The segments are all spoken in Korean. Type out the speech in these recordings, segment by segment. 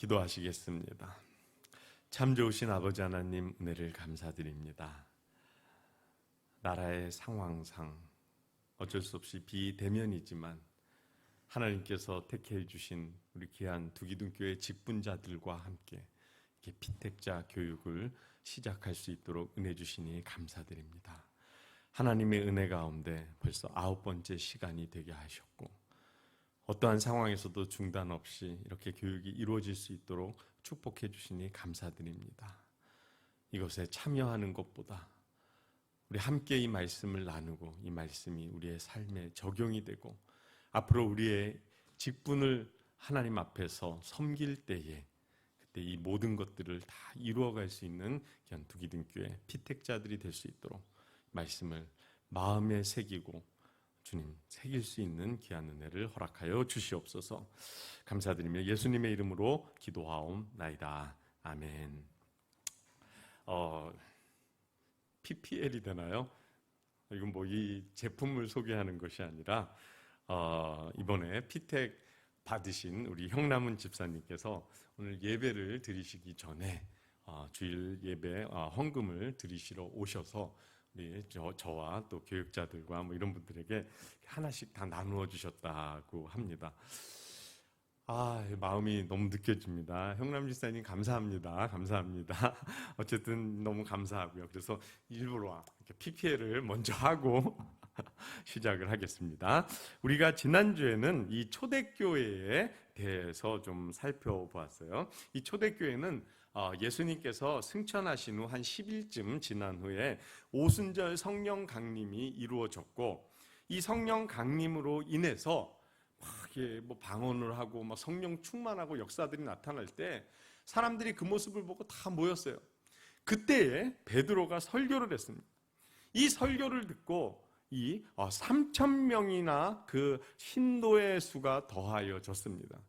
기도하시겠습니다. 참 좋으신 아버지 하나님, 은혜를 감사드립니다. 나라의 상황상 어쩔 수 없이 비대면이지만 하나님께서 택해 주신 우리 귀한 두기둥교회 직분자들과 함께 이렇게 피택자 교육을 시작할 수 있도록 은혜 주시니 감사드립니다. 하나님의 은혜 가운데 벌써 9번째 시간이 되게 하셨고, 어떠한 상황에서도 중단 없이 이렇게 교육이 이루어질 수 있도록 축복해 주시니 감사드립니다. 이것에 참여하는 것보다 우리 함께 이 말씀을 나누고 이 말씀이 우리의 삶에 적용이 되고 앞으로 우리의 직분을 하나님 앞에서 섬길 때에 그때 이 모든 것들을 다 이루어갈 수 있는 귀한 두기둥교회 피택자들이 될 수 있도록 말씀을 마음에 새기고 주님 새길 수 있는 귀한 은혜를 허락하여 주시옵소서. 감사드리며 예수님의 이름으로 기도하옵나이다. 아멘. PPL이 되나요? 이건 뭐 이 제품을 소개하는 것이 아니라 이번에 피택 받으신 우리 형남은 집사님께서 오늘 예배를 드리시기 전에 주일 예배 헌금을 드리시러 오셔서 우리 저와 또 교육자들과 뭐 이런 분들에게 하나씩 다 나누어 주셨다고 합니다. 마음이 너무 느껴집니다. 형남 집사님 감사합니다. 감사합니다. 어쨌든 너무 감사하고요. 그래서 일부러 이렇게 PPL을 먼저 하고 시작을 하겠습니다. 우리가 지난주에는 이 초대교회에 대해서 좀 살펴보았어요. 이 초대교회는 예수님께서 승천하신 후 한 10일쯤 지난 후에 오순절 성령 강림이 이루어졌고, 이 성령 강림으로 인해서 막 방언을 하고 막 성령 충만하고 역사들이 나타날 때 사람들이 그 모습을 보고 다 모였어요. 그때에 베드로가 설교를 했습니다. 이 설교를 듣고 이 3,000명이나 그 신도의 수가 더하여졌습니다.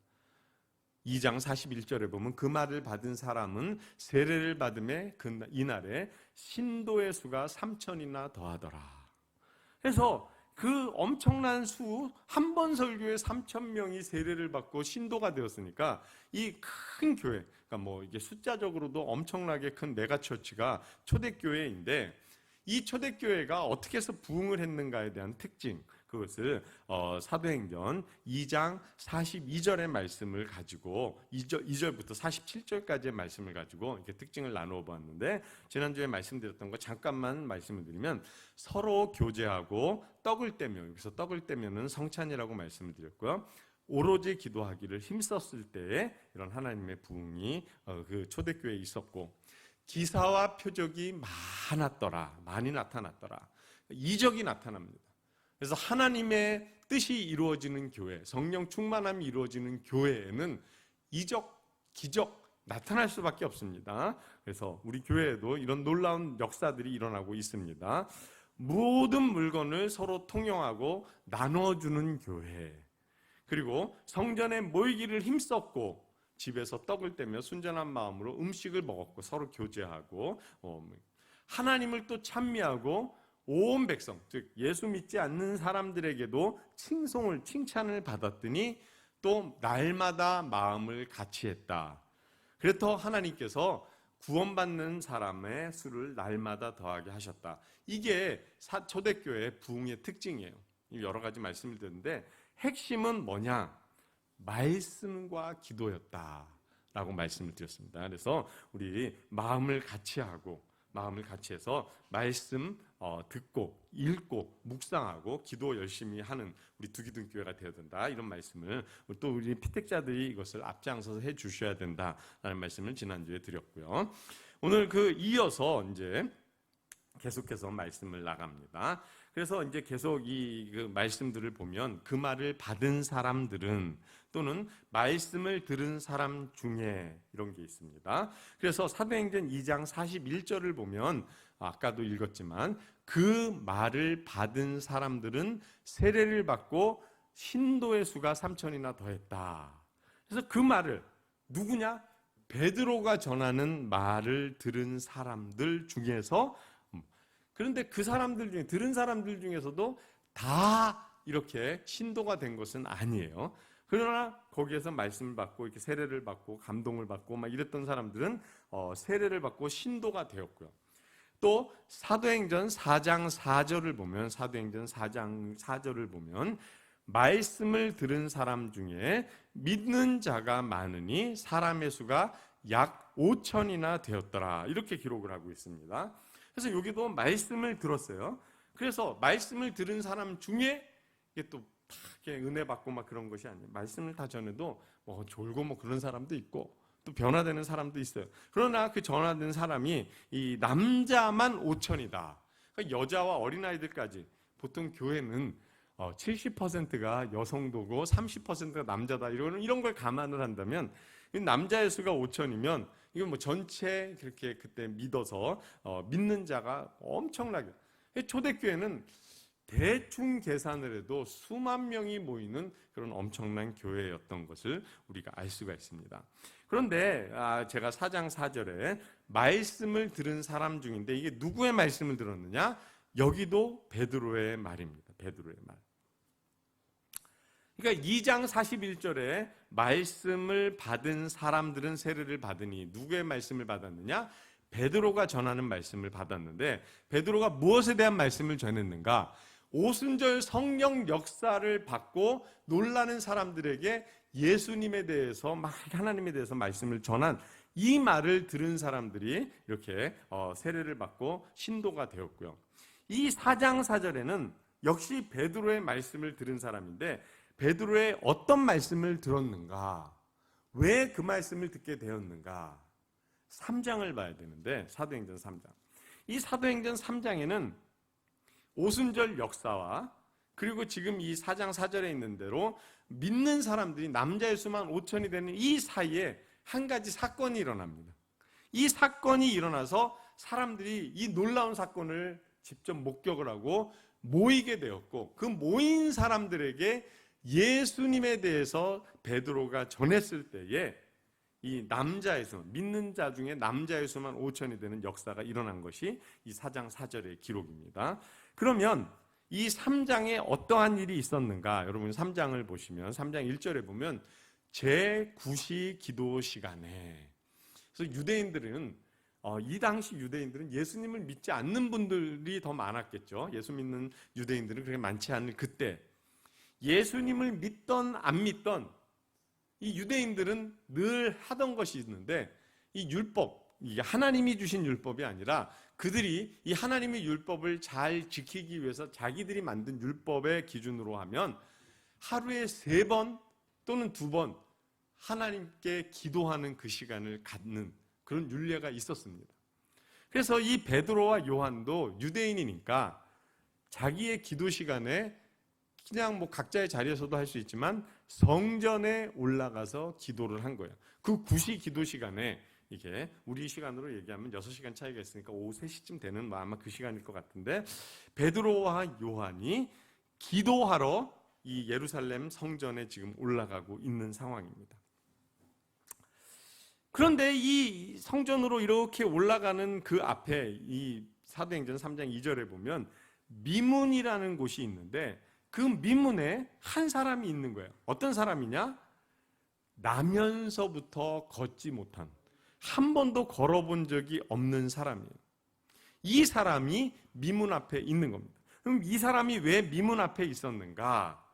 2장 41절에 보면 그 말을 받은 사람은 세례를 받음에 이날에 신도의 수가 3,000이나 더하더라. 그래서 그 엄청난 수, 한 번 설교에 3,000명이 세례를 받고 신도가 되었으니까 이 큰 교회, 그러니까 뭐 이게 숫자적으로도 엄청나게 큰 메가처치가 초대교회인데, 이 초대교회가 어떻게 해서 부흥을 했는가에 대한 특징, 그것을 사도행전 2장 42절의 말씀을 가지고 2절부터 47절까지의 말씀을 가지고 이렇게 특징을 나누어 보았는데, 지난주에 말씀드렸던 거 잠깐만 말씀을 드리면 서로 교제하고 떡을 떼며, 여기서 떡을 떼면은 성찬이라고 말씀을 드렸고요. 오로지 기도하기를 힘썼을 때에 이런 하나님의 부흥이 그 초대교회에 있었고, 기사와 표적이 많았더라, 많이 나타났더라, 이적이 나타납니다. 그래서 하나님의 뜻이 이루어지는 교회, 성령 충만함이 이루어지는 교회에는 이적, 기적 나타날 수밖에 없습니다. 그래서 우리 교회에도 이런 놀라운 역사들이 일어나고 있습니다. 모든 물건을 서로 통용하고 나눠주는 교회, 그리고 성전에 모이기를 힘썼고 집에서 떡을 떼며 순전한 마음으로 음식을 먹었고 서로 교제하고 하나님을 또 찬미하고 온 백성, 즉 예수 믿지 않는 사람들에게도 칭찬을 받았더니 또 날마다 마음을 같이 했다. 그래서 하나님께서 구원받는 사람의 수를 날마다 더하게 하셨다. 이게 초대교회의 부흥의 특징이에요. 여러 가지 말씀을 드렸는데 핵심은 뭐냐? 말씀과 기도였다라고 말씀을 드렸습니다. 그래서 우리 마음을 같이 해서 말씀 듣고 읽고 묵상하고 기도 열심히 하는 우리 두기둥교회가 되어야 된다, 이런 말씀을 또 우리 피택자들이 이것을 앞장서서 해 주셔야 된다라는 말씀을 지난주에 드렸고요. 오늘 이어서 이제 계속해서 말씀을 나갑니다. 그래서 이제 계속 그 말씀들을 보면 그 말을 받은 사람들은, 또는 말씀을 들은 사람 중에, 이런 게 있습니다. 그래서 사도행전 2장 41절을 보면 아까도 읽었지만 그 말을 받은 사람들은 세례를 받고 신도의 수가 3,000이나 더했다. 그래서 그 말을 누구냐? 베드로가 전하는 말을 들은 사람들 중에서, 그런데 그 사람들 중에, 들은 사람들 중에서도 다 이렇게 신도가 된 것은 아니에요. 그러나 거기에서 말씀을 받고 이렇게 세례를 받고 감동을 받고 막 이랬던 사람들은 세례를 받고 신도가 되었고요. 또 사도행전 4장 4절을 보면 사도행전 4장 4절을 보면 말씀을 들은 사람 중에 믿는 자가 많으니 사람의 수가 약 5천이나 되었더라. 이렇게 기록을 하고 있습니다. 그래서 여기도 말씀을 들었어요. 그래서 말씀을 들은 사람 중에 이게 또 은혜 받고 막 그런 것이 아니에요. 말씀을 다 전해도 뭐 졸고 뭐 그런 사람도 있고 또 변화되는 사람도 있어요. 그러나 그 전화된 사람이 이 남자만 5천이다. 그러니까 여자와 어린아이들까지 보통 교회는 70%가 여성도고 30%가 남자다. 이런 걸 감안을 한다면 남자의 수가 5천이면 이건 뭐 전체 그렇게 그때 믿어서 믿는 자가 엄청나게 초대교회는 대충 계산을 해도 수만 명이 모이는 그런 엄청난 교회였던 것을 우리가 알 수가 있습니다. 그런데 제가 4장 4절에 말씀을 들은 사람 중인데 이게 누구의 말씀을 들었느냐? 여기도 베드로의 말입니다. 베드로의 말. 그러니까 2장 41절에 말씀을 받은 사람들은 세례를 받으니 누구의 말씀을 받았느냐? 베드로가 전하는 말씀을 받았는데 베드로가 무엇에 대한 말씀을 전했는가? 오순절 성령 역사를 받고 놀라는 사람들에게 예수님에 대해서 막 하나님에 대해서 말씀을 전한 이 말을 들은 사람들이 이렇게 세례를 받고 신도가 되었고요. 이 4장 4절에는 역시 베드로의 말씀을 들은 사람인데 베드로의 어떤 말씀을 들었는가? 왜 그 말씀을 듣게 되었는가? 3장을 봐야 되는데 사도행전 3장. 이 사도행전 3장에는 오순절 역사와 그리고 지금 이 4장 4절에 있는 대로 믿는 사람들이 남자의 수만 5천이 되는 이 사이에 한 가지 사건이 일어납니다. 이 사건이 일어나서 사람들이 이 놀라운 사건을 직접 목격을 하고 모이게 되었고 그 모인 사람들에게 예수님에 대해서 베드로가 전했을 때에 이 남자의 수, 믿는 자 중에 남자의 수만 5천이 되는 역사가 일어난 것이 이 4장 4절의 기록입니다. 그러면 이 3장에 어떠한 일이 있었는가? 여러분 3장을 보시면 3장 1절에 보면 제9시 기도 시간에 그래서 유대인들은 이 당시 유대인들은 예수님을 믿지 않는 분들이 더 많았겠죠. 예수 믿는 유대인들은 그렇게 많지 않은 그때 예수님을 믿던 안 믿던 이 유대인들은 늘 하던 것이 있는데 이 율법, 이게 하나님이 주신 율법이 아니라 그들이 이 하나님의 율법을 잘 지키기 위해서 자기들이 만든 율법의 기준으로 하면 하루에 3번 또는 2번 하나님께 기도하는 그 시간을 갖는 그런 율례가 있었습니다. 그래서 이 베드로와 요한도 유대인이니까 자기의 기도 시간에 그냥 뭐 각자의 자리에서도 할 수 있지만 성전에 올라가서 기도를 한 거예요. 그 9시 기도 시간에 이게 우리 시간으로 얘기하면 6시간 차이가 있으니까 오후 3시쯤 되는 아마 그 시간일 것 같은데 베드로와 요한이 기도하러 이 예루살렘 성전에 지금 올라가고 있는 상황입니다. 그런데 이 성전으로 이렇게 올라가는 그 앞에 이 사도행전 3장 2절에 보면 미문이라는 곳이 있는데 그 미문에 한 사람이 있는 거예요. 어떤 사람이냐? 나면서부터 걷지 못한, 한 번도 걸어본 적이 없는 사람이에요. 이 사람이 미문 앞에 있는 겁니다. 그럼 이 사람이 왜 미문 앞에 있었는가?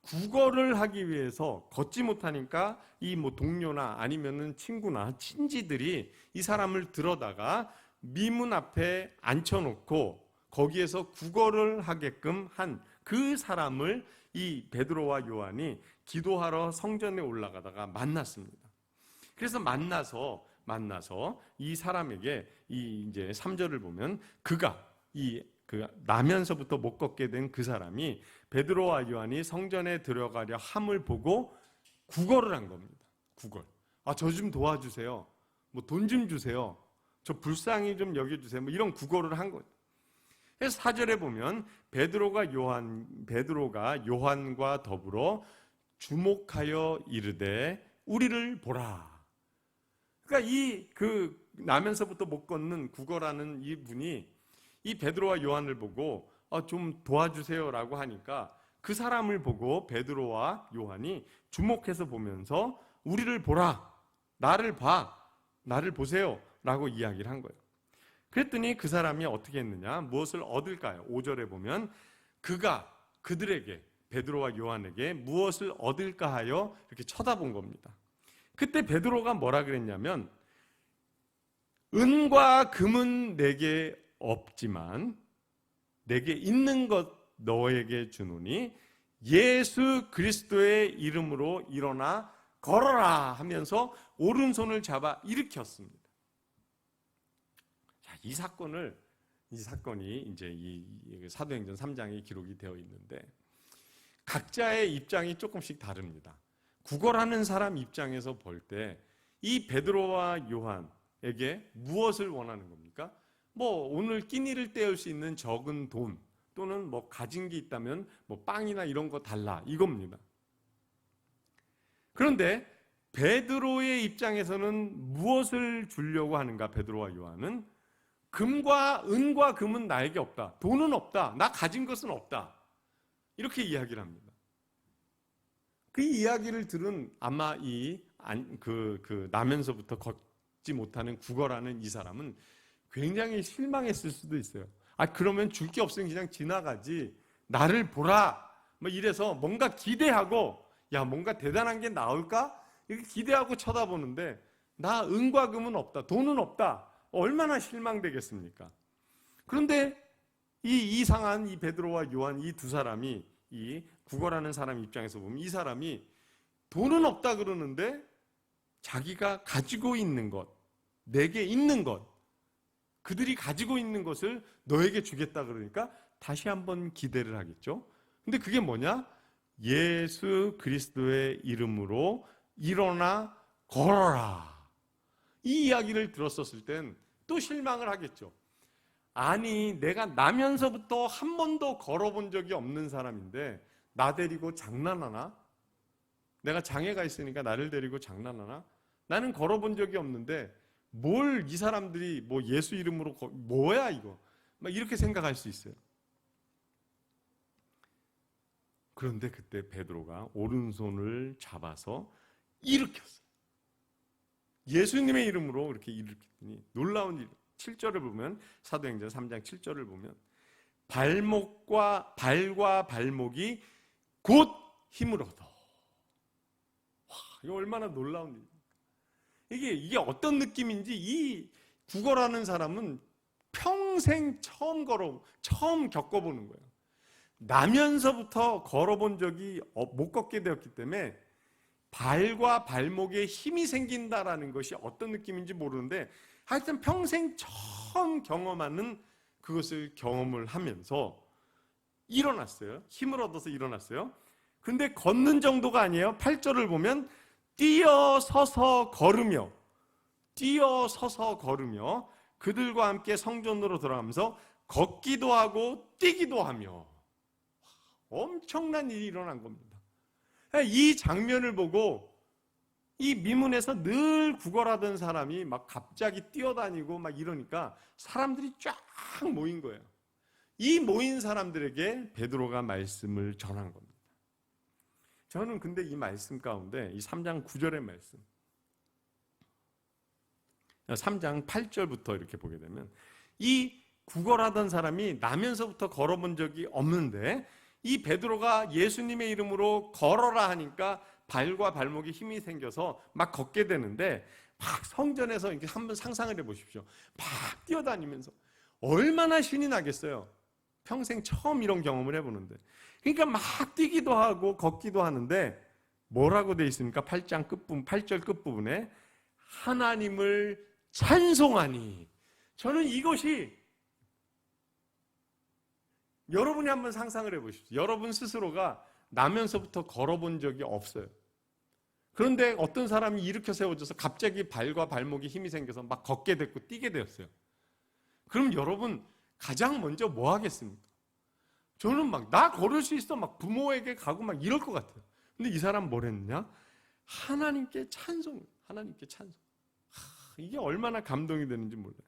구걸을 하기 위해서 걷지 못하니까 이 뭐 동료나 아니면은 친구나 친지들이 이 사람을 들어다가 미문 앞에 앉혀놓고 거기에서 구걸을 하게끔 한 그 사람을 이 베드로와 요한이 기도하러 성전에 올라가다가 만났습니다. 그래서 만나서 이 사람에게 이 이제 3절을 보면 그가 그 나면서부터 못 걷게 된 그 사람이 베드로와 요한이 성전에 들어가려 함을 보고 구걸을 한 겁니다. 구걸. 저 좀 도와주세요. 뭐 돈 좀 주세요. 저 불쌍히 좀 여겨주세요. 뭐 이런 구걸을 한 거예요. 그래서 4절에 보면 베드로가 요한과 더불어 주목하여 이르되 우리를 보라. 그러니까 그 나면서부터 못 걷는 구걸하는 이 분이 이 베드로와 요한을 보고 좀 도와주세요라고 하니까 그 사람을 보고 베드로와 요한이 주목해서 보면서 우리를 보라, 나를 봐, 나를 보세요 라고 이야기를 한 거예요. 그랬더니 그 사람이 어떻게 했느냐, 무엇을 얻을까요? 5절에 보면 그가 그들에게, 베드로와 요한에게 무엇을 얻을까 하여 이렇게 쳐다본 겁니다. 그때 베드로가 뭐라 그랬냐면, 은과 금은 내게 없지만 내게 있는 것 너에게 주노니 예수 그리스도의 이름으로 일어나 걸어라 하면서 오른손을 잡아 일으켰습니다. 자, 이 사건이 이제 이 사도행전 3장에 기록이 되어 있는데, 각자의 입장이 조금씩 다릅니다. 구걸하는 사람 입장에서 볼 때 이 베드로와 요한에게 무엇을 원하는 겁니까? 뭐 오늘 끼니를 때울 수 있는 적은 돈, 또는 뭐 가진 게 있다면 뭐 빵이나 이런 거 달라, 이겁니다. 그런데 베드로의 입장에서는 무엇을 주려고 하는가? 베드로와 요한은 은과 금은 나에게 없다, 돈은 없다, 나 가진 것은 없다, 이렇게 이야기를 합니다. 그 이야기를 들은 아마 나면서부터 걷지 못하는 구걸하는 이 사람은 굉장히 실망했을 수도 있어요. 그러면 줄 게 없으면 그냥 지나가지, 나를 보라, 뭐 이래서 뭔가 기대하고, 뭔가 대단한 게 나올까? 이렇게 기대하고 쳐다보는데, 나 은과 금은 없다, 돈은 없다, 얼마나 실망되겠습니까? 그런데 이 이상한 이 베드로와 요한, 이 두 사람이, 이 구걸하는 사람 입장에서 보면 이 사람이 돈은 없다 그러는데 자기가 가지고 있는 것, 내게 있는 것, 그들이 가지고 있는 것을 너에게 주겠다 그러니까 다시 한번 기대를 하겠죠. 근데 그게 뭐냐? 예수 그리스도의 이름으로 일어나 걸어라. 이 이야기를 들었었을 땐 또 실망을 하겠죠. 아니, 내가 나면서부터 한 번도 걸어본 적이 없는 사람인데 나 데리고 장난하나? 내가 장애가 있으니까 나를 데리고 장난하나? 나는 걸어본 적이 없는데 뭘 이 사람들이 뭐 예수 이름으로 뭐야 이거? 막 이렇게 생각할 수 있어요. 그런데 그때 베드로가 오른손을 잡아서 일으켰어요. 예수님의 이름으로 이렇게 일으켰더니 놀라운 일. 7절을 보면, 사도행전 3장 7절을 보면 발과 발목이 곧 힘을 얻어. 와, 이거 얼마나 놀라운 일입니까? 이게 어떤 느낌인지 이 구걸하는 사람은 평생 처음 겪어보는 거예요. 나면서부터 걸어본 적이 못 걷게 되었기 때문에 발과 발목에 힘이 생긴다라는 것이 어떤 느낌인지 모르는데, 하여튼 평생 처음 경험하는 그것을 경험을 하면서 일어났어요. 힘을 얻어서 일어났어요. 근데 걷는 정도가 아니에요. 8절을 보면 뛰어서서 걸으며 그들과 함께 성전으로 돌아가면서 걷기도 하고 뛰기도 하며, 엄청난 일이 일어난 겁니다. 이 장면을 보고 이 미문에서 늘 구걸하던 사람이 막 갑자기 뛰어다니고 막 이러니까 사람들이 쫙 모인 거예요. 이 모인 사람들에게 베드로가 말씀을 전한 겁니다. 저는 근데 이 말씀 가운데 이 3장 9절의 말씀, 3장 8절부터 이렇게 보게 되면 이 구걸하던 사람이 나면서부터 걸어본 적이 없는데 이 베드로가 예수님의 이름으로 걸어라 하니까 발과 발목에 힘이 생겨서 막 걷게 되는데, 막 성전에서 이렇게 한번 상상을 해보십시오. 막 뛰어다니면서 얼마나 신이 나겠어요. 평생 처음 이런 경험을 해보는데. 그러니까 막 뛰기도 하고 걷기도 하는데 뭐라고 되어 있습니까? 8절 끝부분에 하나님을 찬송하니. 저는 이것이, 여러분이 한번 상상을 해보십시오. 여러분 스스로가 나면서부터 걸어본 적이 없어요. 그런데 어떤 사람이 일으켜 세워져서 갑자기 발과 발목에 힘이 생겨서 막 걷게 됐고 뛰게 되었어요. 그럼 여러분 가장 먼저 뭐 하겠습니까? 저는 막 나 걸을 수 있어 막 부모에게 가고 막 이럴 것 같아요. 근데 이 사람 뭘 했느냐? 하나님께 찬송. 이게 얼마나 감동이 되는지 몰라요.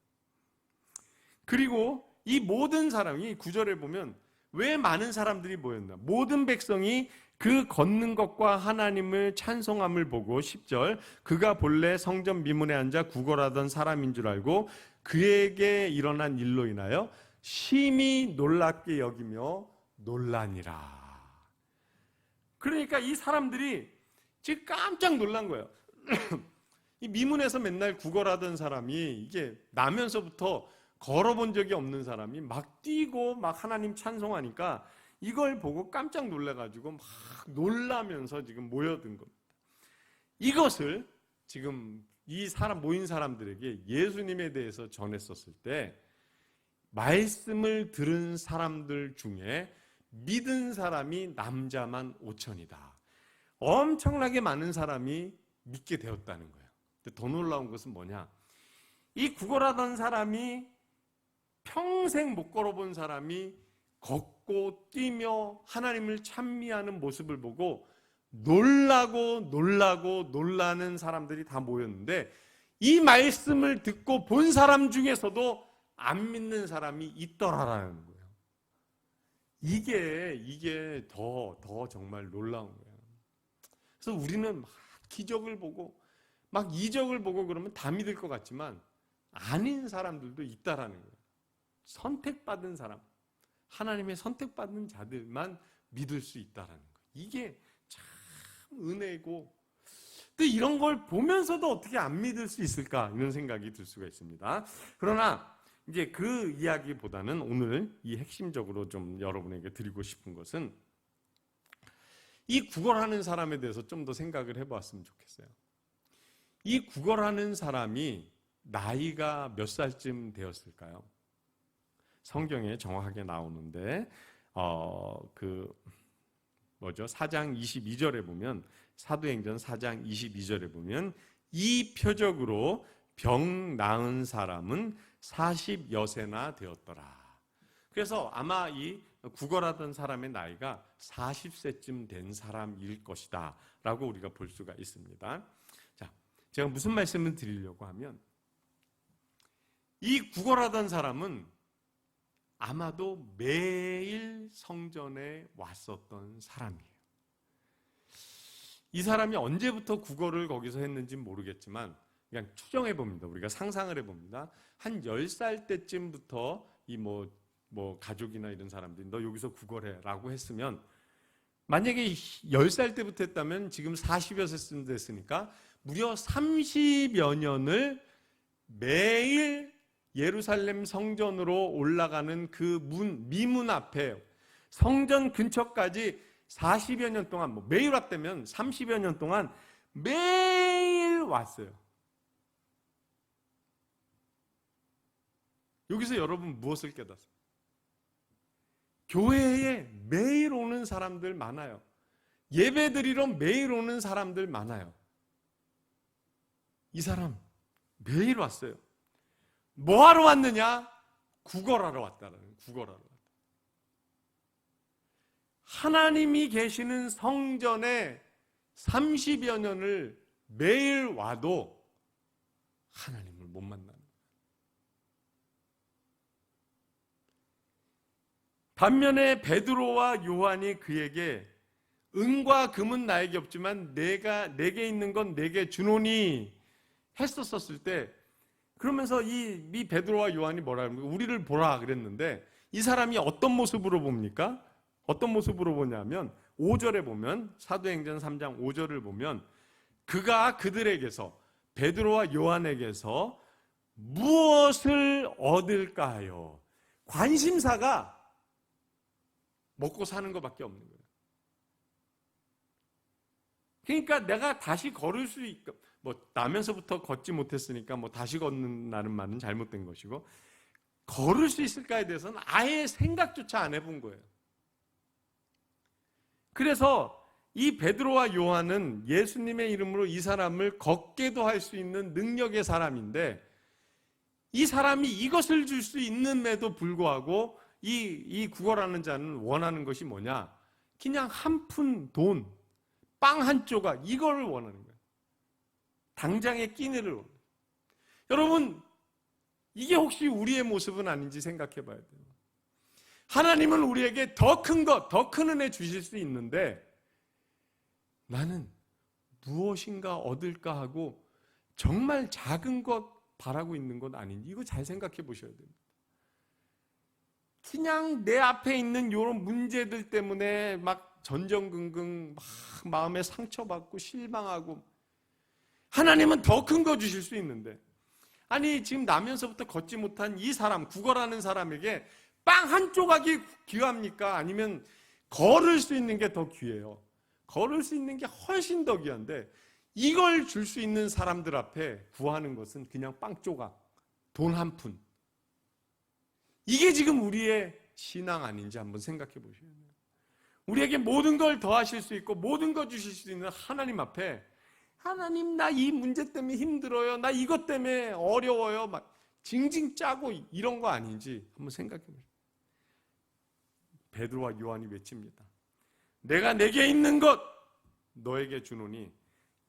그리고 이 모든 사람이 9절에 보면 왜 많은 사람들이 모였나? 모든 백성이 그 걷는 것과 하나님을 찬송함을 보고 10절 그가 본래 성전 미문에 앉아 구걸하던 사람인 줄 알고 그에게 일어난 일로 인하여 심히 놀랍게 여기며 놀라니라. 그러니까 이 사람들이 지금 깜짝 놀란 거예요. 이 미문에서 맨날 구걸하던 사람이 이게 나면서부터 걸어본 적이 없는 사람이 막 뛰고 막 하나님 찬송하니까 이걸 보고 깜짝 놀라가지고 막 놀라면서 지금 모여든 겁니다. 이것을 지금 이 사람 모인 사람들에게 예수님에 대해서 전했었을 때 말씀을 들은 사람들 중에 믿은 사람이 남자만 5천이다. 엄청나게 많은 사람이 믿게 되었다는 거예요. 더 놀라운 것은 뭐냐? 이 구걸하던 사람이 평생 못 걸어본 사람이 걷고 뛰며 하나님을 찬미하는 모습을 보고 놀라고 놀라는 사람들이 다 모였는데 이 말씀을 듣고 본 사람 중에서도 안 믿는 사람이 있더라라는 거예요. 이게 더 정말 놀라운 거예요. 그래서 우리는 막 기적을 보고 막 이적을 보고 그러면 다 믿을 것 같지만 아닌 사람들도 있다라는 거예요. 선택받은 사람, 하나님의 선택받은 자들만 믿을 수 있다라는 거예요. 이게 참 은혜고 또 이런 걸 보면서도 어떻게 안 믿을 수 있을까 이런 생각이 들 수가 있습니다. 그러나 이제 그 이야기보다는 오늘 이 핵심적으로 좀 여러분에게 드리고 싶은 것은 이 구걸하는 사람에 대해서 좀 더 생각을 해보았으면 좋겠어요. 이 구걸하는 사람이 나이가 몇 살쯤 되었을까요? 성경에 정확하게 나오는데 4장 22절에 보면 사도행전 4장 22절에 보면 이 표적으로 병 나은 사람은 40여세나 되었더라. 그래서 아마 이 구걸하던 사람의 나이가 40세쯤 된 사람일 것이다 라고 우리가 볼 수가 있습니다. 자, 제가 무슨 말씀을 드리려고 하면 이 구걸하던 사람은 아마도 매일 성전에 왔었던 사람이에요. 이 사람이 언제부터 구걸을 거기서 했는지 모르겠지만 그냥 추정해 봅니다. 우리가 상상을 해 봅니다. 한 10살 때쯤부터 이 가족이나 이런 사람들이 너 여기서 구걸해 라고 했으면 만약에 10살 때부터 했다면 지금 40여 세쯤 됐으니까 무려 30여 년을 매일 예루살렘 성전으로 올라가는 그 미문 앞에 성전 근처까지 40여 년 동안 매일 왔다면 30여 년 동안 매일 왔어요. 여기서 여러분 무엇을 깨닫습니까? 교회에 매일 오는 사람들 많아요. 예배 드리러 매일 오는 사람들 많아요. 이 사람 매일 왔어요. 뭐 하러 왔느냐? 구걸하러 왔다라는 구걸하러 왔다. 하나님이 계시는 성전에 30여 년을 매일 와도 하나님을 못 만나는 거예요. 반면에 베드로와 요한이 그에게 은과 금은 나에게 없지만 내게 있는 건 내게 주노니 했었을 때 그러면서 이 베드로와 요한이 뭐라 합니까? 우리를 보라 그랬는데 이 사람이 어떤 모습으로 봅니까? 어떤 모습으로 보냐면 5절에 보면 사도행전 3장 5절을 보면 그가 그들에게서 베드로와 요한에게서 무엇을 얻을까요? 관심사가 먹고 사는 것밖에 없는 거예요. 그러니까 내가 다시 걸을 수 있고 나면서부터 걷지 못했으니까 다시 걷는다는 말은 잘못된 것이고 걸을 수 있을까에 대해서는 아예 생각조차 안 해본 거예요. 그래서 이 베드로와 요한은 예수님의 이름으로 이 사람을 걷게도 할 수 있는 능력의 사람인데 이 사람이 이것을 줄 수 있는데도 불구하고 이 구걸하는 자는 원하는 것이 뭐냐? 그냥 한 푼 돈, 빵 한 조각 이거를 원하는 거예요. 당장의 끼니를 원해요. 여러분 이게 혹시 우리의 모습은 아닌지 생각해 봐야 돼요. 하나님은 우리에게 더 큰 것, 더 큰 은혜 주실 수 있는데 나는 무엇인가 얻을까 하고 정말 작은 것 바라고 있는 것 아닌지 이거 잘 생각해 보셔야 됩니다. 그냥 내 앞에 있는 이런 문제들 때문에 막 전전긍긍 막 마음에 상처받고 실망하고 하나님은 더 큰 거 주실 수 있는데 아니 지금 나면서부터 걷지 못한 이 사람 구걸하는 사람에게 빵 한 조각이 귀합니까? 아니면 걸을 수 있는 게 더 귀해요. 걸을 수 있는 게 훨씬 더 귀한데 이걸 줄 수 있는 사람들 앞에 구하는 것은 그냥 빵 조각, 돈 한 푼. 이게 지금 우리의 신앙 아닌지 한번 생각해 보셔야 돼요. 우리에게 모든 걸 더하실 수 있고 모든 걸 주실 수 있는 하나님 앞에 하나님 나 이 문제 때문에 힘들어요. 나 이것 때문에 어려워요. 막 징징 짜고 이런 거 아닌지 한번 생각해 보세요. 베드로와 요한이 외칩니다. 내가 내게 있는 것 너에게 주노니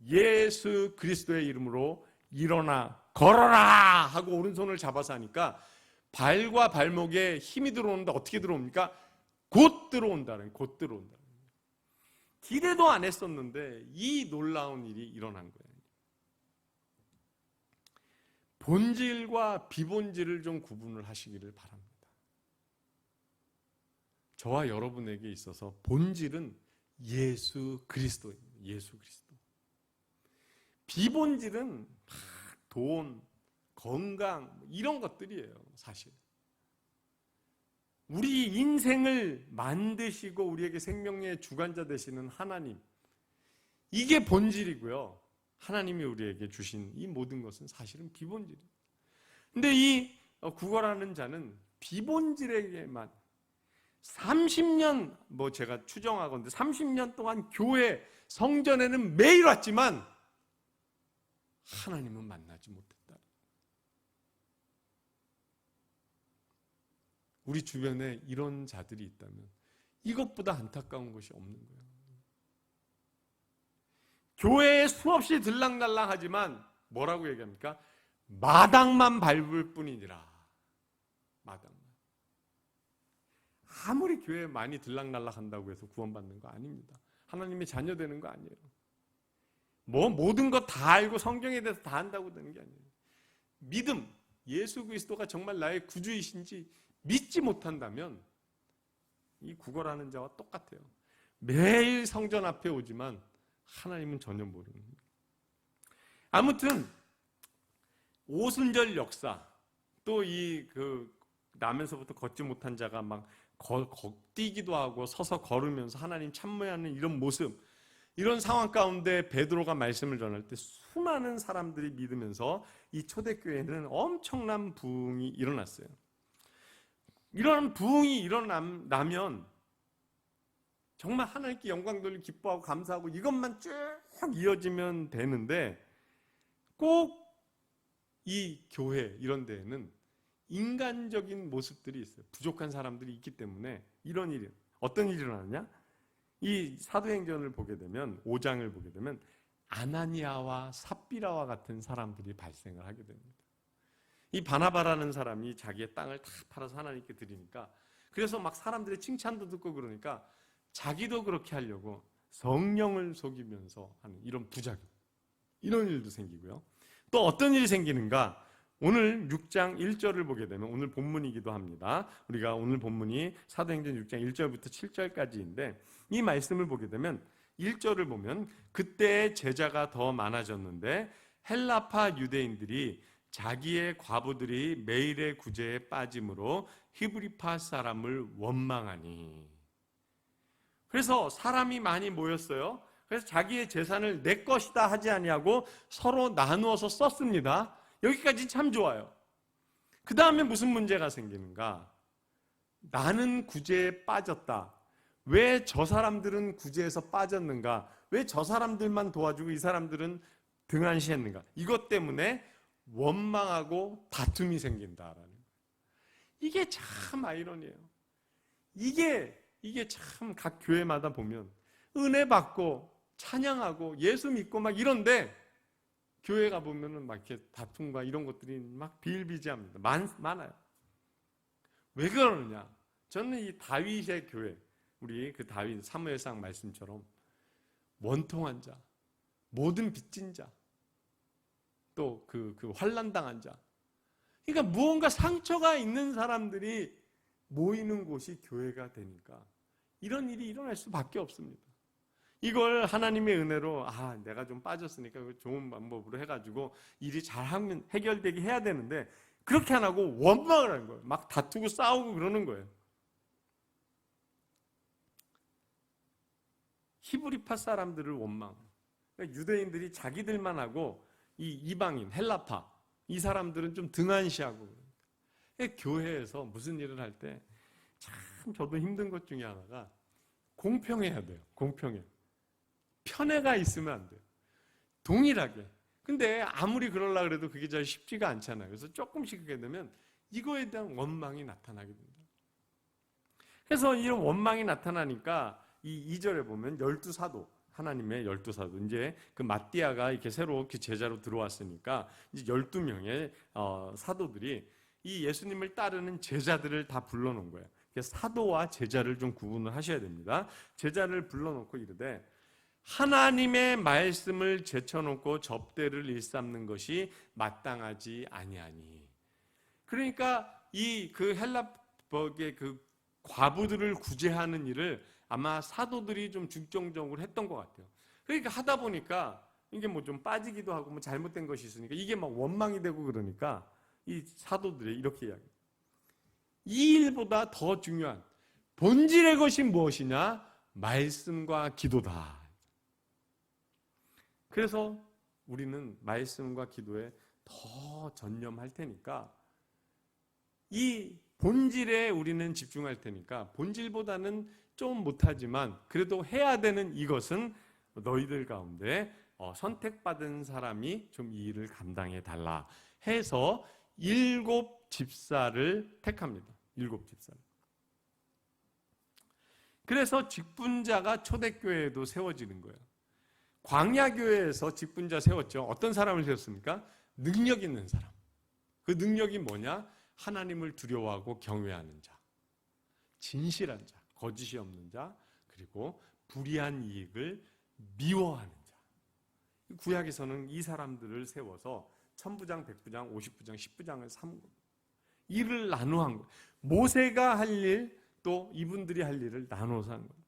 예수 그리스도의 이름으로 일어나 걸어라 하고 오른손을 잡아서 하니까 발과 발목에 힘이 들어오는데 어떻게 들어옵니까? 곧 들어온다는 곧 들어온다. 기대도 안 했었는데 이 놀라운 일이 일어난 거예요. 본질과 비본질을 좀 구분을 하시기를 바랍니다. 저와 여러분에게 있어서 본질은 예수 그리스도입니다. 예수 그리스도. 비본질은 돈, 건강 이런 것들이에요. 사실. 우리 인생을 만드시고 우리에게 생명의 주관자 되시는 하나님 이게 본질이고요. 하나님이 우리에게 주신 이 모든 것은 사실은 비본질이에요. 근데 이 구걸하는 자는 비본질에게만 30년 제가 추정하건대 30년 동안 교회 성전에는 매일 왔지만 하나님은 만나지 못했다. 우리 주변에 이런 자들이 있다면 이것보다 안타까운 것이 없는 거예요. 교회에 수없이 들락날락하지만 뭐라고 얘기합니까? 마당만 밟을 뿐이니라. 마당만. 아무리 교회에 많이 들락날락한다고 해서 구원받는 거 아닙니다. 하나님의 자녀 되는 거 아니에요. 모든 거 다 알고 성경에 대해서 다 안다고 되는 게 아니에요. 믿음, 예수 그리스도가 정말 나의 구주이신지 믿지 못한다면 이 구걸하는 자와 똑같아요. 매일 성전 앞에 오지만 하나님은 전혀 모르는 거예요. 아무튼 오순절 역사 또 이 나면서부터 걷지 못한 자가 막 뛰기도 하고 서서 걸으면서 하나님 참모하는 이런 모습 이런 상황 가운데 베드로가 말씀을 전할 때 수많은 사람들이 믿으면서 이 초대교회에는 엄청난 부흥이 일어났어요. 이런 부흥이 일어나면 정말 하나님께 영광 돌리고 기뻐하고 감사하고 이것만 쭉 이어지면 되는데 꼭 이 교회 이런 데에는 인간적인 모습들이 있어요. 부족한 사람들이 있기 때문에 이런 일이 어떤 일이 일어나느냐? 이 사도행전을 보게 되면 5장을 보게 되면 아나니아와 삽비라와 같은 사람들이 발생을 하게 됩니다. 이 바나바라는 사람이 자기의 땅을 다 팔아서 하나님께 드리니까 그래서 막 사람들의 칭찬도 듣고 그러니까 자기도 그렇게 하려고 성령을 속이면서 하는 이런 부작용 이런 일도 생기고요. 또 어떤 일이 생기는가? 오늘 6장 1절을 보게 되면 오늘 본문이기도 합니다. 우리가 오늘 본문이 사도행전 6장 1절부터 7절까지인데 이 말씀을 보게 되면 1절을 보면 그때 제자가 더 많아졌는데 헬라파 유대인들이 자기의 과부들이 매일의 구제에 빠짐으로 히브리파 사람을 원망하니 그래서 사람이 많이 모였어요. 그래서 자기의 재산을 내 것이다 하지 아니하고 서로 나누어서 썼습니다. 여기까지 참 좋아요. 그 다음에 무슨 문제가 생기는가? 나는 구제에 빠졌다. 왜 저 사람들은 구제에서 빠졌는가? 왜 저 사람들만 도와주고 이 사람들은 등한시했는가? 이것 때문에 원망하고 다툼이 생긴다라는 거예요. 이게 참 아이러니예요. 이게 참 각 교회마다 보면 은혜 받고 찬양하고 예수 믿고 막 이런데 교회 가 보면은 막 이렇게 다툼과 이런 것들이 막 비일비재합니다. 많아요. 왜 그러느냐? 저는 이 다윗의 교회, 우리 그 다윗 사무엘상 말씀처럼 원통한 자, 모든 빚진 자, 또 그 환난 당한 자, 그러니까 무언가 상처가 있는 사람들이 모이는 곳이 교회가 되니까 이런 일이 일어날 수밖에 없습니다. 이걸 하나님의 은혜로 내가 좀 빠졌으니까 좋은 방법으로 해가지고 일이 잘 해결되게 해야 되는데 그렇게 안 하고 원망을 하는 거예요. 막 다투고 싸우고 그러는 거예요. 히브리파 사람들을 원망. 그러니까 유대인들이 자기들만 하고 이 이방인 헬라파 이 사람들은 좀 등한시하고. 그러니까 교회에서 무슨 일을 할 때 참 저도 힘든 것 중에 하나가 공평해야 돼요. 공평해. 편애가 있으면 안 돼요. 동일하게. 근데 아무리 그러려고 해도 그게 잘 쉽지가 않잖아요. 그래서 조금씩 하게 되면 이거에 대한 원망이 나타나게 됩니다. 그래서 이런 원망이 나타나니까 이 2절에 보면 12사도, 하나님의 12사도, 이제 그 마띠아가 이렇게 새로 이렇게 제자로 들어왔으니까 이제 12명의 사도들이 이 예수님을 따르는 제자들을 다 불러놓은 거예요. 사도와 제자를 좀 구분을 하셔야 됩니다. 제자를 불러놓고 이르되 하나님의 말씀을 제쳐놓고 접대를 일삼는 것이 마땅하지 아니하니. 그러니까 이 그 헬라법의 그 과부들을 구제하는 일을 아마 사도들이 좀 중점적으로 했던 것 같아요. 그러니까 하다 보니까 이게 뭐 좀 빠지기도 하고 뭐 잘못된 것이 있으니까 이게 막 원망이 되고 그러니까 이 사도들이 이렇게 이야기해요. 이 일보다 더 중요한 본질의 것이 무엇이냐? 말씀과 기도다. 그래서 우리는 말씀과 기도에 더 전념할 테니까 이 본질에 우리는 집중할 테니까 본질보다는 좀 못하지만 그래도 해야 되는 이것은 너희들 가운데 선택받은 사람이 좀 이 일을 감당해 달라 해서 7 집사를 택합니다. 7 집사를. 그래서 직분자가 초대교회에도 세워지는 거예요. 광야교회에서 직분자 세웠죠. 어떤 사람을 세웠습니까? 능력 있는 사람. 그 능력이 뭐냐? 하나님을 두려워하고 경외하는 자, 진실한 자, 거짓이 없는 자, 그리고 불의한 이익을 미워하는 자. 구약에서는 이 사람들을 세워서 1000부장, 100부장, 50부장, 10부장을 삼고 일을 나누어 한 거예요. 모세가 할 일, 또 이분들이 할 일을 나눠서 한 거예요.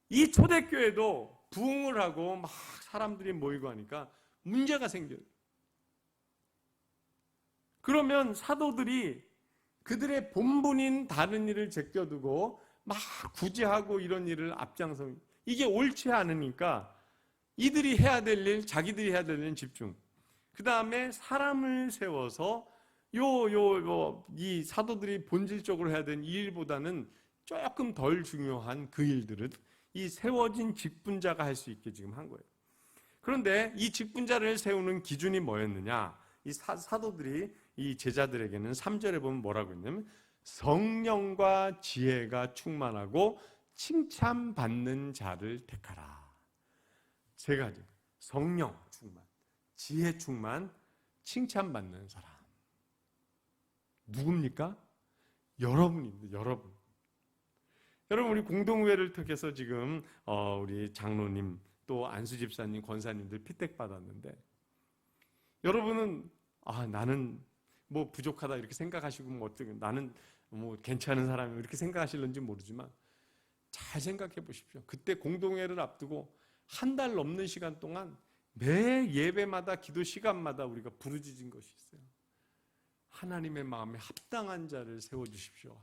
이 초대교회도 부흥을 하고 막 사람들이 모이고 하니까 문제가 생겨요. 그러면 사도들이 그들의 본분인 다른 일을 제껴두고 막 구제하고 이런 일을 앞장서 이게 옳지 않으니까 이들이 해야 될 일, 자기들이 해야 될 일은 집중. 그 다음에 사람을 세워서 이 사도들이 본질적으로 해야 되는 이 일보다는 조금 덜 중요한 그 일들은 이 세워진 직분자가 할 수 있게 지금 한 거예요. 그런데 이 직분자를 세우는 기준이 뭐였느냐? 이 사도들이 이 제자들에게는 3절에 보면 뭐라고 했냐면 성령과 지혜가 충만하고 칭찬받는 자를 택하라. 세 가지. 성령 충만, 지혜 충만, 칭찬받는 사람. 누굽니까? 여러분입니다. 여러분. 여러분 우리 공동회를 통해서 지금 우리 장로님 또 안수 집사님, 권사님들 피택 받았는데 여러분은 나는 뭐 부족하다 이렇게 생각하시고 뭐 어떻게 나는 뭐 괜찮은 사람이 이렇게 생각하실는지 모르지만 잘 생각해 보십시오. 그때 공동회를 앞두고 한 달 넘는 시간 동안 매 예배마다 기도 시간마다 우리가 부르짖은 것이 있어요. 하나님의 마음에 합당한 자를 세워주십시오.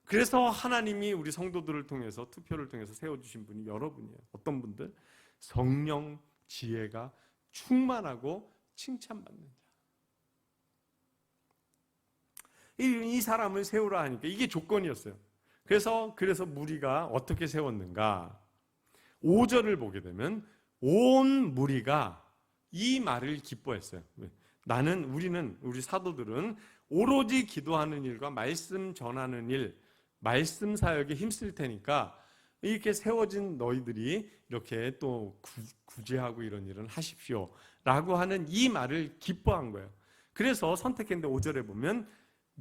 그래서 하나님이 우리 성도들을 통해서 투표를 통해서 세워주신 분이 여러분이에요. 어떤 분들? 성령 지혜가 충만하고 칭찬받는 자. 이 사람을 세우라 하니까 이게 조건이었어요. 그래서 무리가 어떻게 세웠는가? 5절을 보게 되면 온 무리가 이 말을 기뻐했어요. 우리 사도들은 오로지 기도하는 일과 말씀 전하는 일, 말씀 사역에 힘쓸 테니까 이렇게 세워진 너희들이 이렇게 또 구제하고 이런 일은 하십시오 라고 하는 이 말을 기뻐한 거예요. 그래서 선택했는데 5절에 보면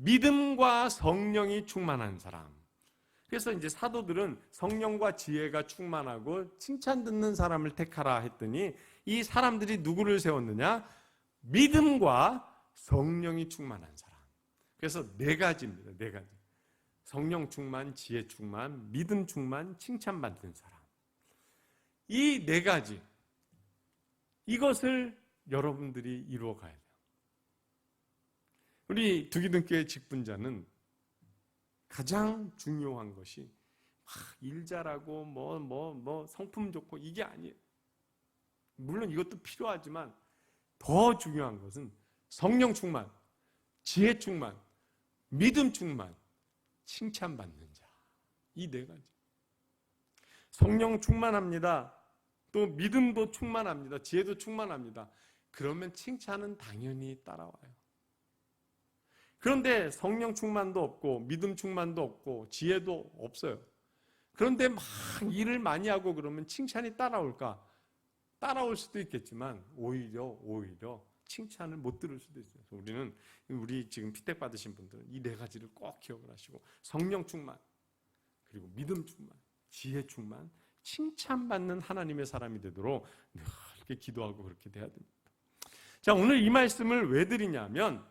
믿음과 성령이 충만한 사람. 그래서 이제 사도들은 성령과 지혜가 충만하고 칭찬 듣는 사람을 택하라 했더니 이 사람들이 누구를 세웠느냐? 믿음과 성령이 충만한 사람. 그래서 네 가지입니다. 네 가지. 성령 충만, 지혜 충만, 믿음 충만, 칭찬받는 사람. 이 네 가지. 이것을 여러분들이 이루어 가야 돼요. 우리 두기등교회 직분자는 가장 중요한 것이 일 잘하고 성품 좋고 이게 아니에요. 물론 이것도 필요하지만 더 중요한 것은 성령 충만, 지혜 충만, 믿음 충만, 칭찬받는 자. 이 네 가지. 성령 충만합니다. 또 믿음도 충만합니다. 지혜도 충만합니다. 그러면 칭찬은 당연히 따라와요. 그런데 성령 충만도 없고 믿음 충만도 없고 지혜도 없어요. 그런데 막 일을 많이 하고 그러면 칭찬이 따라올까? 따라올 수도 있겠지만 오히려 칭찬을 못 들을 수도 있어요. 그래서 우리 지금 피택 받으신 분들은 이 네 가지를 꼭 기억을 하시고 성령 충만, 그리고 믿음 충만, 지혜 충만, 칭찬받는 하나님의 사람이 되도록 이렇게 기도하고 그렇게 돼야 됩니다. 자, 오늘 이 말씀을 왜 드리냐면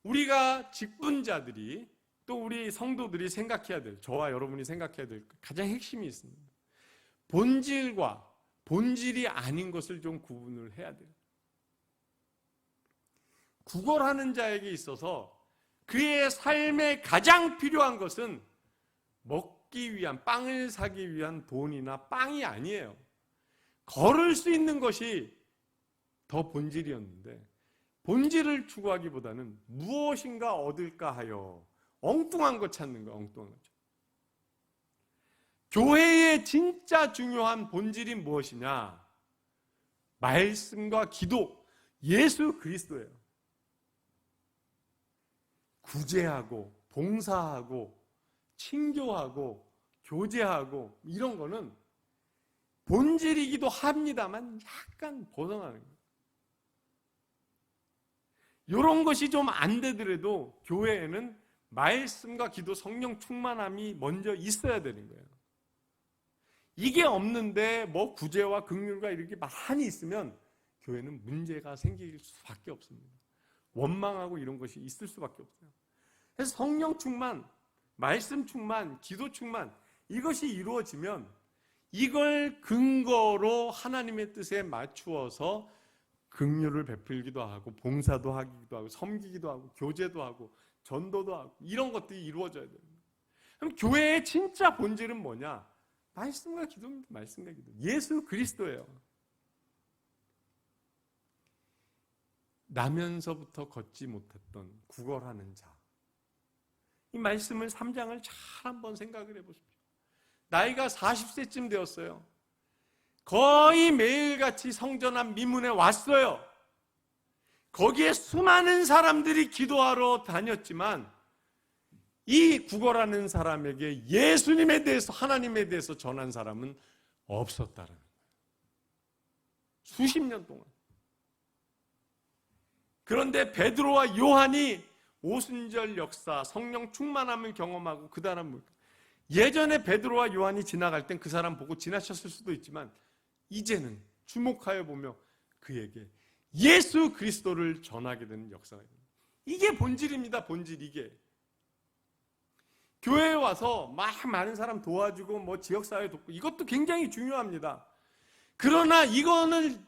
우리가 직분자들이 또 우리 성도들이 생각해야 될, 저와 여러분이 생각해야 될 가장 핵심이 있습니다. 본질과 본질이 아닌 것을 좀 구분을 해야 돼요. 구걸하는 자에게 있어서 그의 삶에 가장 필요한 것은 먹기 위한, 빵을 사기 위한 돈이나 빵이 아니에요. 걸을 수 있는 것이 더 본질이었는데 본질을 추구하기보다는 무엇인가 얻을까 하여 엉뚱한 것 찾는 거예요. 엉뚱한 것. 교회의 진짜 중요한 본질이 무엇이냐? 말씀과 기도, 예수 그리스도예요. 구제하고 봉사하고 친교하고 교제하고 이런 거는 본질이기도 합니다만 약간 벗어나는 거예요. 이런 것이 좀 안 되더라도 교회에는 말씀과 기도, 성령 충만함이 먼저 있어야 되는 거예요. 이게 없는데 뭐 구제와 긍휼과 이렇게 많이 있으면 교회는 문제가 생길 수밖에 없습니다. 원망하고 이런 것이 있을 수밖에 없어요. 그래서 성령 충만, 말씀 충만, 기도 충만 이것이 이루어지면 이걸 근거로 하나님의 뜻에 맞추어서 긍휼을 베풀기도 하고 봉사도 하기도 하고 섬기기도 하고 교제도 하고 전도도 하고 이런 것들이 이루어져야 됩니다. 그럼 교회의 진짜 본질은 뭐냐? 말씀과 기도입니다. 말씀과 기도. 예수 그리스도예요. 나면서부터 걷지 못했던 구걸하는 자. 이 말씀을 3장을 잘 한번 생각을 해보십시오. 나이가 40세쯤 되었어요. 거의 매일같이 성전 앞 미문에 왔어요. 거기에 수많은 사람들이 기도하러 다녔지만 이 구걸하는 사람에게 예수님에 대해서, 하나님에 대해서 전한 사람은 없었다는 거예요. 수십 년 동안. 그런데 베드로와 요한이 오순절 역사, 성령 충만함을 경험하고 그 다음 예전에 베드로와 요한이 지나갈 땐 그 사람 보고 지나쳤을 수도 있지만 이제는 주목하여 보며 그에게 예수 그리스도를 전하게 되는 역사가 있습니다. 이게 본질입니다. 본질 이게. 교회에 와서 막 많은 사람 도와주고 뭐 지역사회 돕고 이것도 굉장히 중요합니다. 그러나 이거는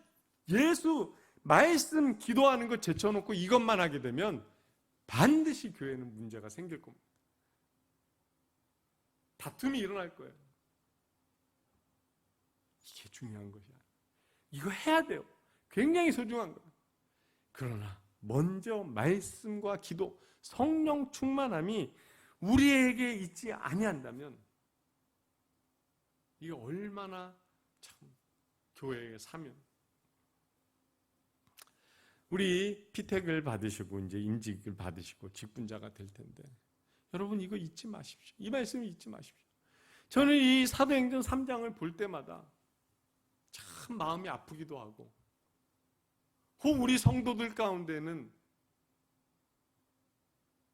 예수 말씀 기도하는 거 제쳐놓고 이것만 하게 되면 반드시 교회는 문제가 생길 겁니다. 다툼이 일어날 거예요. 이게 중요한 것이야. 이거 해야 돼요. 굉장히 소중한 거예요. 그러나 먼저 말씀과 기도, 성령 충만함이 우리에게 있지 아니한다면 이게 얼마나 참 교회의 사명. 우리 피택을 받으시고 이제 임직을 받으시고 직분자가 될 텐데 여러분 이거 잊지 마십시오. 이 말씀 잊지 마십시오. 저는 이 사도행전 3장을 볼 때마다 참 마음이 아프기도 하고 혹 우리 성도들 가운데는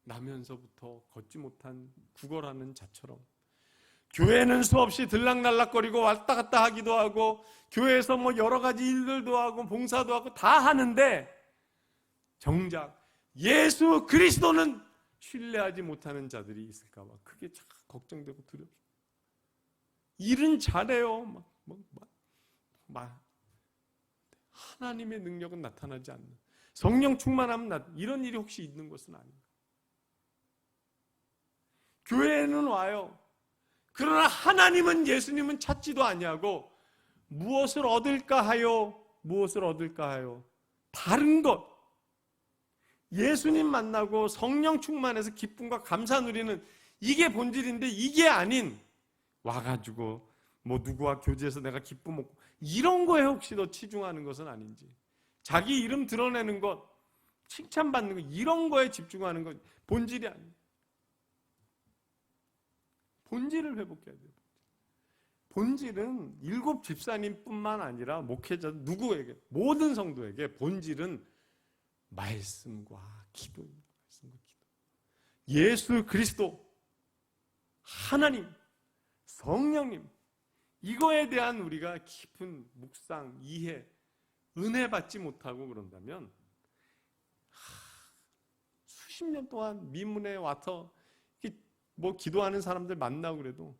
나면서부터 걷지 못한 구걸하는 자처럼 교회는 수없이 들락날락거리고 왔다 갔다 하기도 하고 교회에서 뭐 여러 가지 일들도 하고 봉사도 하고 다 하는데 정작 예수 그리스도는 신뢰하지 못하는 자들이 있을까 봐 그게 참 걱정되고 두렵죠. 일은 잘해요. 하나님의 능력은 나타나지 않는, 성령 충만하면 이런 일이 혹시 있는 것은 아닌가. 교회에는 와요. 그러나 하나님은, 예수님은 찾지도 아니하고 무엇을 얻을까 하여 다른 것, 예수님 만나고 성령 충만해서 기쁨과 감사 누리는 이게 본질인데 이게 아닌 와가지고 뭐 누구와 교제해서 내가 기쁨 얻고 이런 거에 혹시 더 치중하는 것은 아닌지, 자기 이름 드러내는 것, 칭찬받는 것, 이런 거에 집중하는 것 본질이 아니에요. 본질을 회복해야 돼요. 본질은 7 집사님뿐만 아니라 목회자 누구에게, 모든 성도에게 본질은 말씀과 기도입니다. 말씀과 기도. 예수 그리스도, 하나님, 성령님, 이거에 대한 우리가 깊은 묵상, 이해, 은혜 받지 못하고 그런다면 수십 년 동안 미문에 와서 뭐 기도하는 사람들 만나고 그래도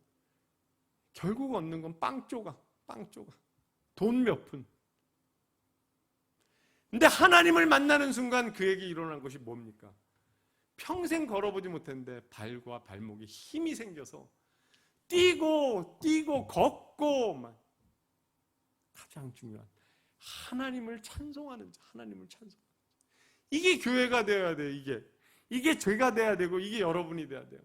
결국 얻는 건 빵 조각, 돈 몇 푼. 근데 하나님을 만나는 순간 그에게 일어난 것이 뭡니까? 평생 걸어보지 못했는데 발과 발목에 힘이 생겨서 뛰고 걷고, 막 가장 중요한 하나님을 찬송하는 자, 하나님을 찬송. 이게 교회가 되어야 돼요. 이게 죄가 돼야 되고 이게 여러분이 돼야 돼요.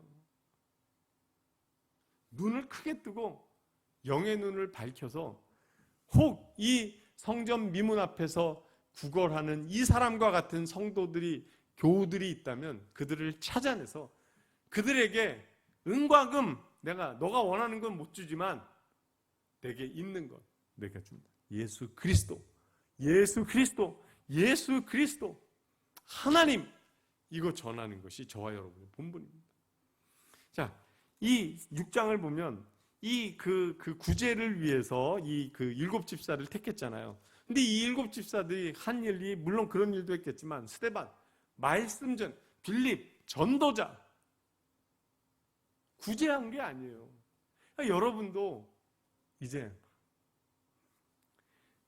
눈을 크게 뜨고 영의 눈을 밝혀서 혹 이 성전 미문 앞에서 구걸하는 이 사람과 같은 성도들이, 교우들이 있다면 그들을 찾아내서 그들에게 은과 금, 너가 원하는 건 못 주지만 내게 있는 것 내가 준다. 예수 그리스도, 하나님, 이거 전하는 것이 저와 여러분의 본분입니다. 자, 이 6장을 보면 그 구제를 위해서 그 7 집사를 택했잖아요. 근데 이 7 집사들이 한 일이, 물론 그런 일도 했겠지만 스데반, 말씀전, 빌립, 전도자, 구제한 게 아니에요. 그러니까 여러분도 이제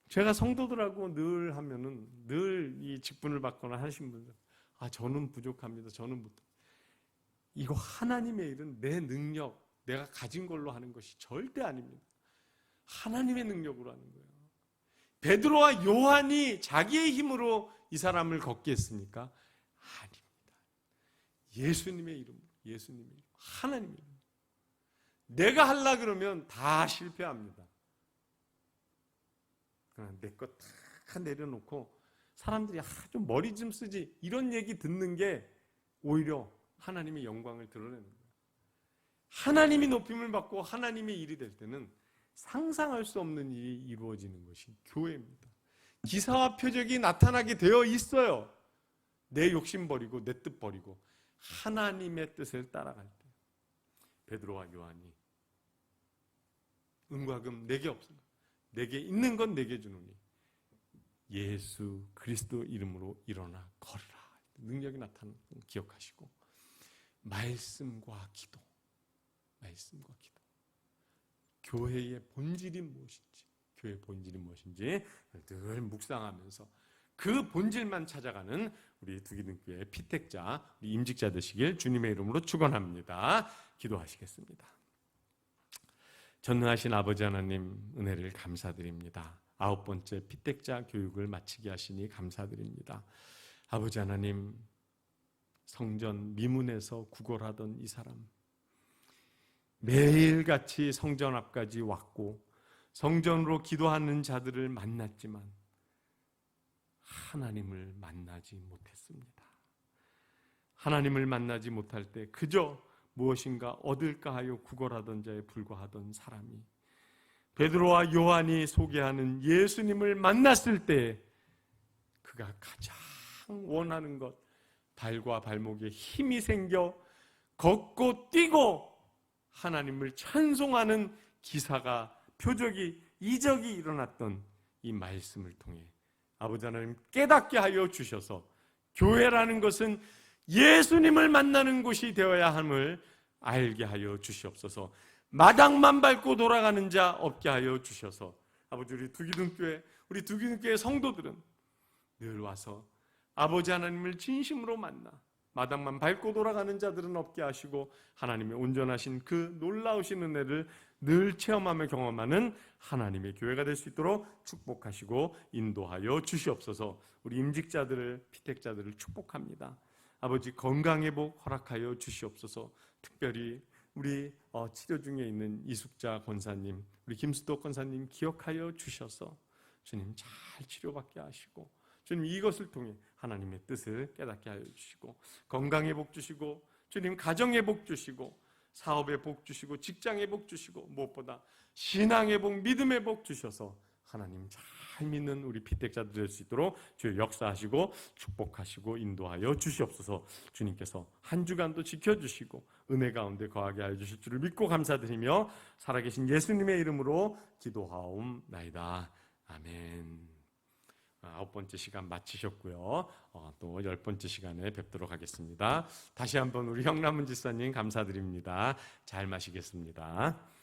제가 성도들하고 늘 하면은 늘 이 직분을 받거나 하신 분들, 저는 부족합니다. 저는 못. 이거 하나님의 일은 내 능력, 내가 가진 걸로 하는 것이 절대 아닙니다. 하나님의 능력으로 하는 거예요. 베드로와 요한이 자기의 힘으로 이 사람을 걷게 했습니까? 아닙니다. 예수님의 이름으로, 하나님의 이름으로. 내가 하려 그러면 다 실패합니다. 내 것 다 내려놓고 사람들이 좀 머리 좀 쓰지, 이런 얘기 듣는 게 오히려 하나님의 영광을 드러내는 거예요. 하나님이 높임을 받고 하나님의 일이 될 때는 상상할 수 없는 일이 이루어지는 것이 교회입니다. 기사와 표적이 나타나게 되어 있어요. 내 욕심 버리고 내 뜻 버리고 하나님의 뜻을 따라갈 때. 베드로와 요한이 은과 금 내게 없으나 내게 있는 건 내게 주노니 예수 그리스도 이름으로 일어나 걸으라. 능력이 나타나는 걸 기억하시고, 말씀과 기도. 교회의 본질이 무엇인지 늘 묵상하면서 그 본질만 찾아가는 우리 두기능교회 피택자, 우리 임직자 되시길 주님의 이름으로 축원합니다. 기도하시겠습니다. 전능하신 아버지 하나님, 은혜를 감사드립니다. 9번째 피택자 교육을 마치게 하시니 감사드립니다. 아버지 하나님, 성전 미문에서 구걸하던 이 사람, 매일같이 성전 앞까지 왔고 성전으로 기도하는 자들을 만났지만 하나님을 만나지 못했습니다. 하나님을 만나지 못할 때 그저 무엇인가 얻을까 하여 구걸하던 자에 불과하던 사람이 베드로와 요한이 소개하는 예수님을 만났을 때 그가 가장 원하는 것, 발과 발목에 힘이 생겨 걷고 뛰고 하나님을 찬송하는 기사가, 표적이, 이적이 일어났던 이 말씀을 통해 아버지 하나님 깨닫게 하여 주셔서 교회라는 것은 예수님을 만나는 곳이 되어야 함을 알게 하여 주시옵소서. 마당만 밟고 돌아가는 자 없게 하여 주셔서 아버지, 우리 두기둥교회 성도들은 늘 와서 아버지 하나님을 진심으로 만나 마당만 밟고 돌아가는 자들은 없게 하시고 하나님의 온전하신 그 놀라우신 은혜를 늘 체험하며 경험하는 하나님의 교회가 될 수 있도록 축복하시고 인도하여 주시옵소서. 우리 임직자들을, 피택자들을 축복합니다. 아버지, 건강회복 허락하여 주시옵소서. 특별히 우리 치료 중에 있는 이숙자 권사님, 우리 김수도 권사님 기억하여 주셔서 주님 잘 치료받게 하시고 주님 이것을 통해 하나님의 뜻을 깨닫게 하여 주시고 건강의 복 주시고 주님 가정의 복 주시고 사업의 복 주시고 직장의 복 주시고 무엇보다 신앙의 복, 믿음의 복 주셔서 하나님 잘 믿는 우리 피택자들 될 수 있도록 주여 역사하시고 축복하시고 인도하여 주시옵소서. 주님께서 한 주간도 지켜주시고 은혜 가운데 거하게 하여 주실 줄을 믿고 감사드리며 살아계신 예수님의 이름으로 기도하옵나이다. 아멘. 9번째 시간 마치셨고요. 또 10번째 시간에 뵙도록 하겠습니다. 다시 한번 우리 형남은 집사님 감사드립니다. 잘 마시겠습니다.